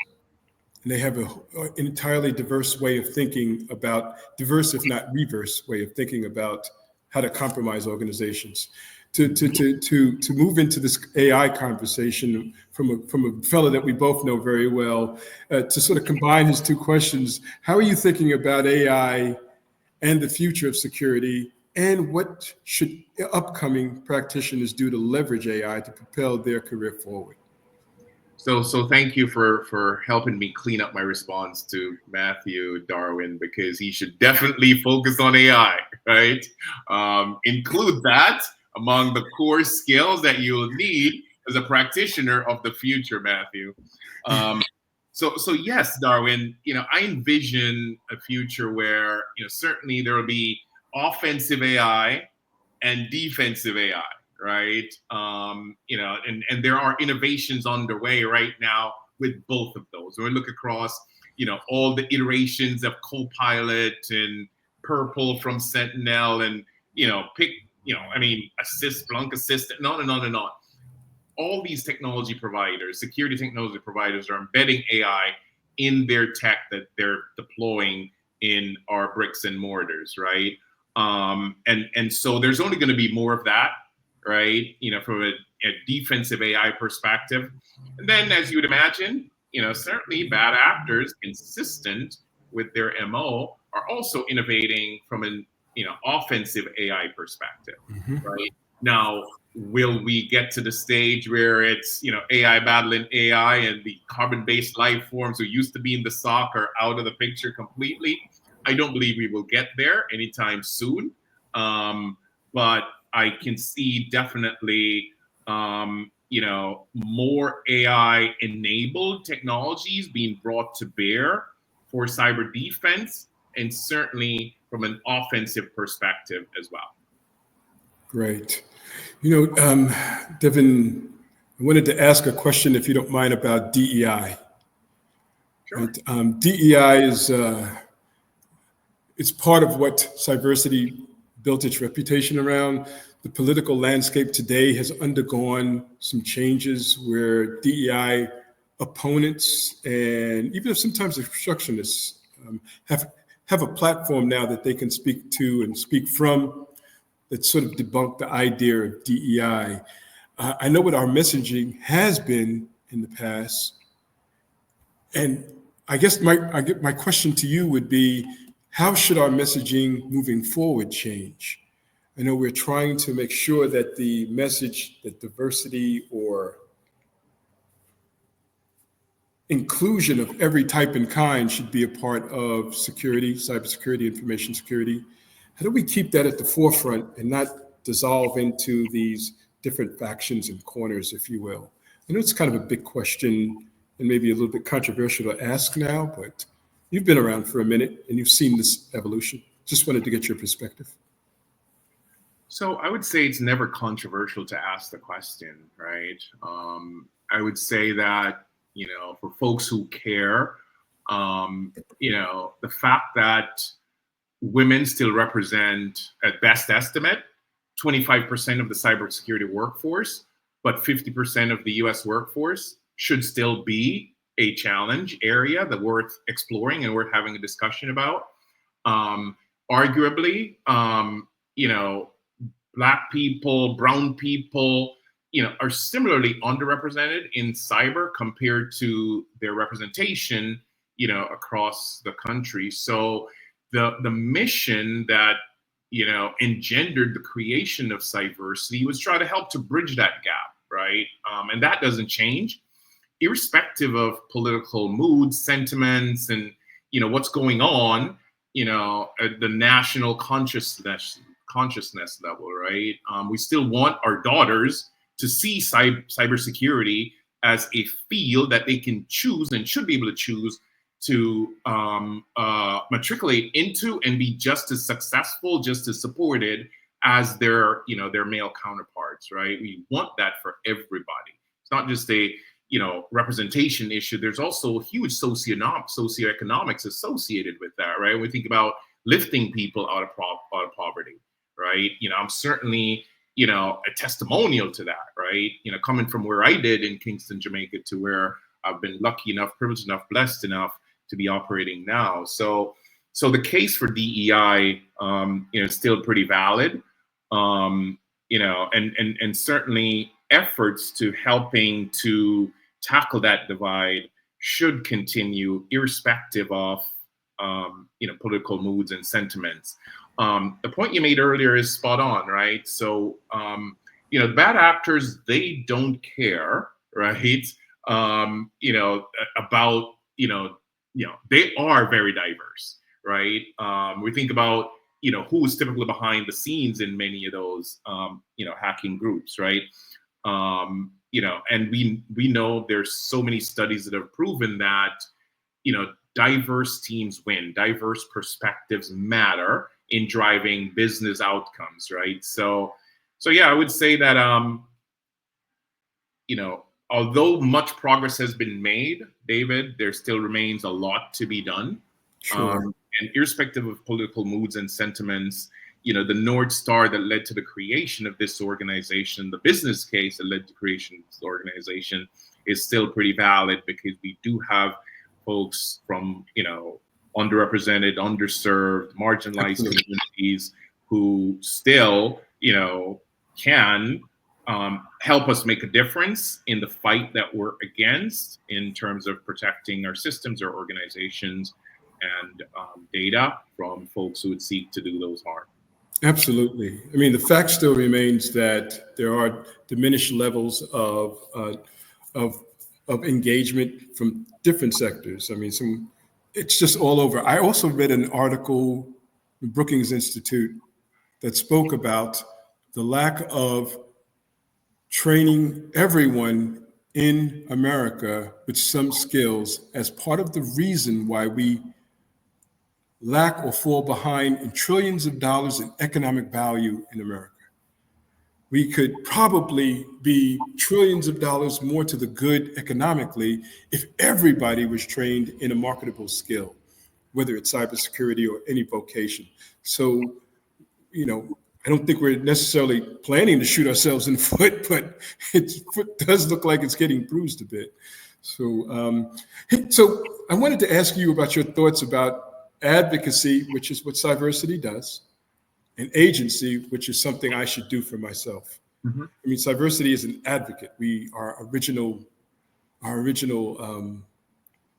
[SPEAKER 2] And they have an entirely diverse way of thinking about, diverse if not reverse way of thinking about how to compromise organizations. To move into this AI conversation from a fellow that we both know very well, to sort of combine his two questions, how are you thinking about AI and the future of security, and what should upcoming practitioners do to leverage AI to propel their career forward?
[SPEAKER 1] So thank you for helping me clean up my response to Matthew Darwin, because he should definitely focus on AI, right? Include that among the core skills that you'll need as a practitioner of the future, Matthew. So yes, Darwin, I envision a future where, certainly there will be offensive AI and defensive AI, right? And there are innovations underway right now with both of those. When we look across, all the iterations of Copilot and Purple from Sentinel, and Assist, Splunk Assist, and on and on and on. All these technology providers, security technology providers, are embedding AI in their tech that they're deploying in our bricks and mortars, right? And so there's only going to be more of that, right? From a defensive AI perspective. And then, as you would imagine, certainly bad actors consistent with their MO are also innovating from an offensive AI perspective, right? Now, will we get to the stage where it's AI battling AI and the carbon-based life forms who used to be in the SOC are out of the picture completely? I don't believe we will get there anytime soon, but I can see definitely more AI-enabled technologies being brought to bear for cyber defense, and certainly from an offensive perspective as well. Great.
[SPEAKER 2] Devon, I wanted to ask a question, if you don't mind, about DEI.
[SPEAKER 1] Sure.
[SPEAKER 2] DEI is it's part of what Cyversity built its reputation around. The political landscape today has undergone some changes where DEI opponents, and even if sometimes obstructionists, have a platform now that they can speak to and speak from, that sort of debunk the idea of DEI. I know what our messaging has been in the past, and I guess my question to you would be, how should our messaging moving forward change? I know we're trying to make sure that the message that diversity or inclusion of every type and kind should be a part of security, cybersecurity, information security. How do we keep that at the forefront and not dissolve into these different factions and corners, if you will? I know it's kind of a big question and maybe a little bit controversial to ask now, but you've been around for a minute and you've seen this evolution. Just wanted to get your perspective.
[SPEAKER 1] So I would say it's never controversial to ask the question, right? I would say that, for folks who care, the fact that women still represent, at best estimate, 25% of the cybersecurity workforce, but 50% of the US workforce should still be a challenge area that worth exploring and worth having a discussion about. Arguably, Black people, brown people, are similarly underrepresented in cyber compared to their representation, across the country. So the mission that engendered the creation of Cyversity was try to help to bridge that gap, right? And that doesn't change, irrespective of political moods, sentiments, and what's going on, at the national consciousness level, right? We still want our daughters to see cybersecurity as a field that they can choose and should be able to choose to matriculate into and be just as successful, just as supported as their male counterparts, right? We want that for everybody. It's not just a representation issue. There's also huge socioeconomics associated with that, right? We think about lifting people out of poverty, right? I'm certainly a testimonial to that, right? Coming from where I did in Kingston, Jamaica, to where I've been lucky enough, privileged enough, blessed enough to be operating now. So the case for DEI, is still pretty valid, and certainly efforts to helping to tackle that divide should continue, irrespective of political moods and sentiments. The point you made earlier is spot on, right? So the bad actors, they don't care, right? About they are very diverse, right? We think about who is typically behind the scenes in many of those hacking groups, right? And we know there's so many studies that have proven that diverse teams win, diverse perspectives matter in driving business outcomes, right? So yeah, I would say that although much progress has been made, David, there still remains a lot to be done.
[SPEAKER 2] Sure.
[SPEAKER 1] And irrespective of political moods and sentiments, the North Star that led to the creation of this organization, the business case that led to the creation of this organization, is still pretty valid, because we do have folks from, underrepresented, underserved, marginalized communities who still, can help us make a difference in the fight that we're against in terms of protecting our systems, our organizations, and data from folks who would seek to do those harm.
[SPEAKER 2] Absolutely. I mean, the fact still remains that there are diminished levels of engagement from different sectors. I mean, it's just all over. I also read an article from Brookings Institute that spoke about the lack of training everyone in America with some skills as part of the reason why we lack or fall behind in trillions of dollars in economic value in America. We could probably be trillions of dollars more to the good economically if everybody was trained in a marketable skill, whether it's cybersecurity or any vocation. So, I don't think we're necessarily planning to shoot ourselves in the foot, but it does look like it's getting bruised a bit. So I wanted to ask you about your thoughts about advocacy, which is what Cyversity does, and agency, which is something I should do for myself.
[SPEAKER 1] Mm-hmm.
[SPEAKER 2] I mean, Cyversity is an advocate. Our original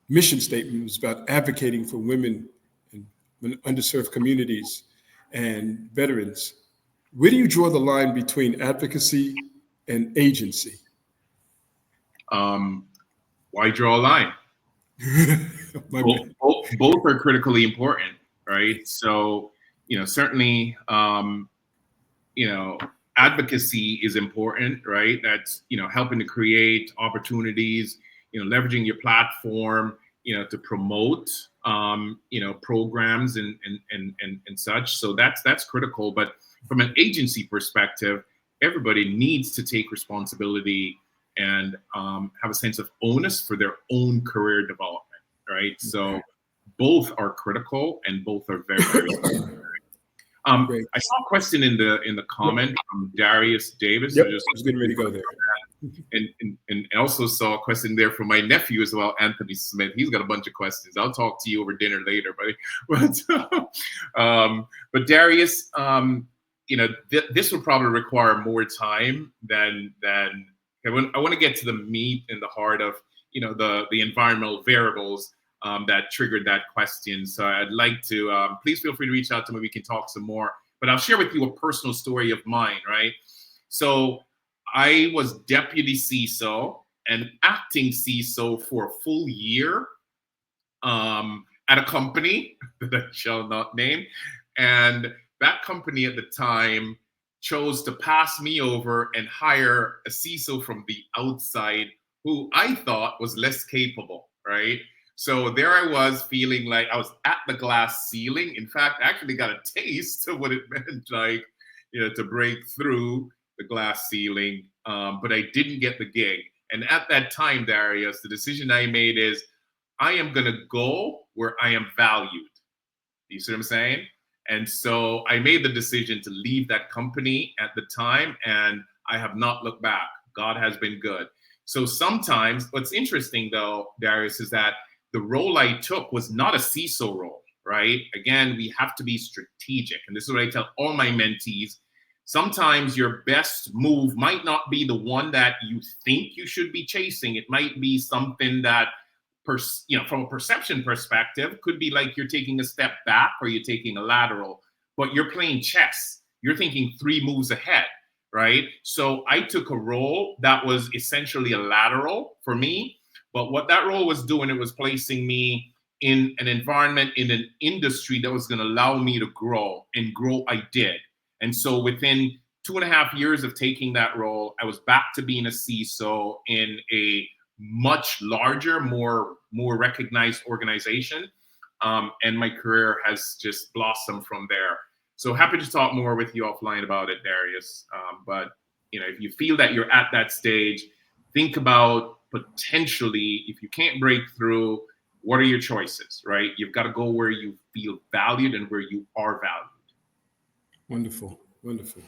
[SPEAKER 2] mission statement was about advocating for women and underserved communities and veterans. Where do you draw the line between advocacy and agency?
[SPEAKER 1] Why draw a line? Both are critically important, right? So, certainly, advocacy is important, right? That's, helping to create opportunities, leveraging your platform, to promote, programs and such. So that's critical. But from an agency perspective, everybody needs to take responsibility and have a sense of onus for their own career development, right? So both are critical and both are very, very I saw a question in the comment from Darius Davis.
[SPEAKER 2] Yep,
[SPEAKER 1] So just
[SPEAKER 2] I was getting ready to go there.
[SPEAKER 1] and also saw a question there from my nephew as well, Anthony Smith. He's got a bunch of questions. I'll talk to you over dinner later, buddy. But Darius, this will probably require more time than I want to get to the meat and the heart of the environmental variables that triggered that question. So I'd like to please feel free to reach out to me. We can talk some more. But I'll share with you a personal story of mine, right? So I was deputy CISO and acting CISO for a full year at a company that I shall not name. And that company at the time chose to pass me over and hire a CISO from the outside who I thought was less capable, right? So there I was feeling like I was at the glass ceiling. In fact, I actually got a taste of what it meant, like, to break through the glass ceiling, but I didn't get the gig. And at that time, Darius, the decision I made is I am going to go where I am valued. You see what I'm saying? And so I made the decision to leave that company at the time, and I have not looked back. God has been good. So sometimes what's interesting, though, Darius, is that the role I took was not a CISO role, right? Again, we have to be strategic. And this is what I tell all my mentees. Sometimes your best move might not be the one that you think you should be chasing. It might be something that, from a perception perspective, could be like you're taking a step back or you're taking a lateral, but you're playing chess. You're thinking 3 moves ahead, right? So I took a role that was essentially a lateral for me, but what that role was doing, it was placing me in an environment, in an industry that was going to allow me to grow, and grow I did. And so within 2.5 years of taking that role, I was back to being a CISO in a much larger, more recognized organization. And my career has just blossomed from there. So happy to talk more with you offline about it, Darius. But if you feel that you're at that stage, think about potentially, if you can't break through, what are your choices, right? You've got to go where you feel valued and where you are valued.
[SPEAKER 2] Wonderful, wonderful.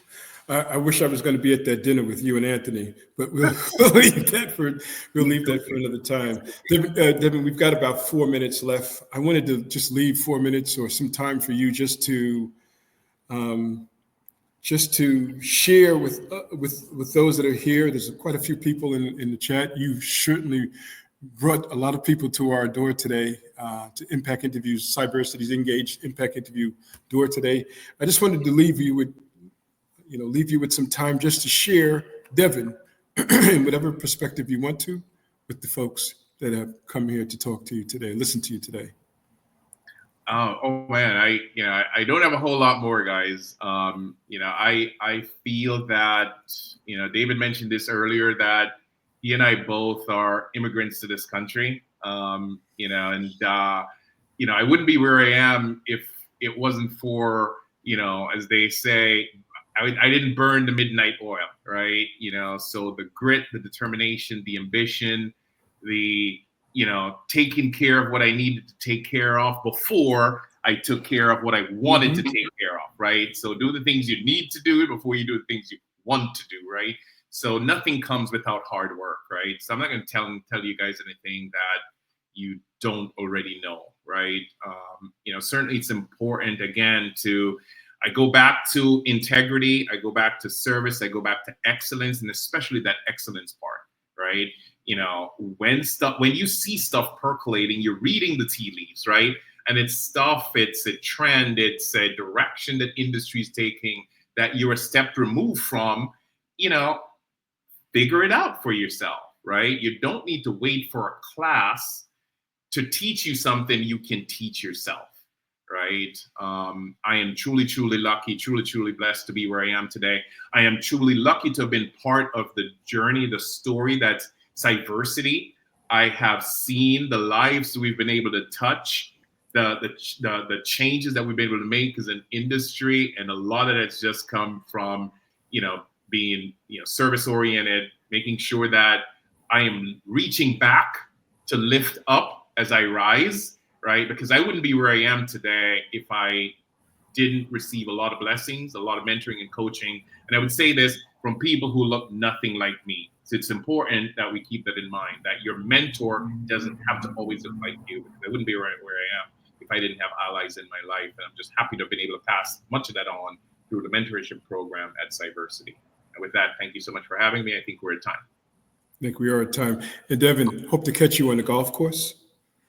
[SPEAKER 2] I wish I was going to be at that dinner with you and Anthony, but we'll leave that for another time. Devon, we've got about 4 minutes left. I wanted to just leave 4 minutes or some time for you just to share with those that are here. There's quite a few people in the chat. You certainly brought a lot of people to our door today, to Impact Interviews, Cyversity's Engaged Impact Interview door today. I just wanted to leave you with some time just to share, Devon, in whatever perspective you want to, with the folks that have come here to talk to you today, listen to you today.
[SPEAKER 1] Oh man, I don't have a whole lot more, guys. I feel that, David mentioned this earlier, that he and I both are immigrants to this country, and I wouldn't be where I am if it wasn't for, as they say, I didn't burn the midnight oil, right? So the grit, the determination, the ambition, the taking care of what I needed to take care of before I took care of what I wanted to take care of, right? So do the things you need to do before you do the things you want to do, right? So nothing comes without hard work, right? So I'm not going to tell you guys anything that you don't already know, right? Certainly it's important, again, I go back to integrity, I go back to service, I go back to excellence, and especially that excellence part, right? When you see stuff percolating, you're reading the tea leaves, right? And it's a trend, it's a direction that industry is taking that you're a step removed from, figure it out for yourself, right? You don't need to wait for a class to teach you something you can teach yourself, right? I am truly, truly lucky, truly, truly blessed to be where I am today. I am truly lucky to have been part of the journey, the story that's Cyversity. I have seen the lives we've been able to touch, the changes that we've been able to make as an industry, and a lot of that's just come from, being, service oriented, making sure that I am reaching back to lift up as I rise, right? Because I wouldn't be where I am today if I didn't receive a lot of blessings, a lot of mentoring and coaching. And I would say this from people who look nothing like me. So it's important that we keep that in mind, that your mentor doesn't have to always look like you, because I wouldn't be where I am if I didn't have allies in my life. And I'm just happy to have been able to pass much of that on through the mentorship program at CYVERSITY. And with that, thank you so much for having me. I think we're at time.
[SPEAKER 2] I think we are at time. And Devon, hope to catch you on the golf course.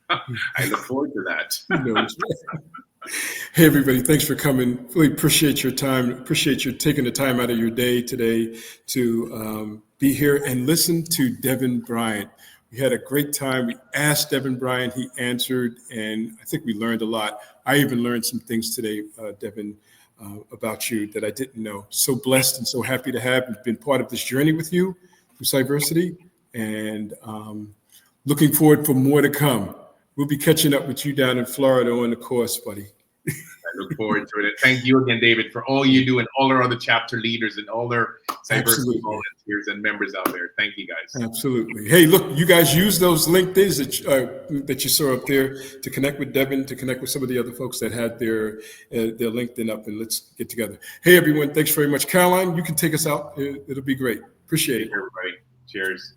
[SPEAKER 1] I look forward to that.
[SPEAKER 2] Hey, everybody, thanks for coming. Really appreciate your time. Appreciate you taking the time out of your day today to be here and listen to Devon Bryan. We had a great time. We asked Devon Bryan, he answered, and I think we learned a lot. I even learned some things today, Devon, about you that I didn't know. So blessed and so happy to have been part of this journey with you through CYVERSITY, and looking forward for more to come. We'll be catching up with you down in Florida on the course, buddy.
[SPEAKER 1] I look forward to it. And thank you again, David, for all you do and all our other chapter leaders and all their CYVERSITY volunteers and members out there. Thank you, guys.
[SPEAKER 2] Absolutely. Hey, look, you guys use those LinkedIns that you saw up there to connect with Devon, to connect with some of the other folks that had their LinkedIn up, and let's get together. Hey, everyone, thanks very much. Caroline, you can take us out. It'll be great. Appreciate it.
[SPEAKER 1] Everybody. Cheers.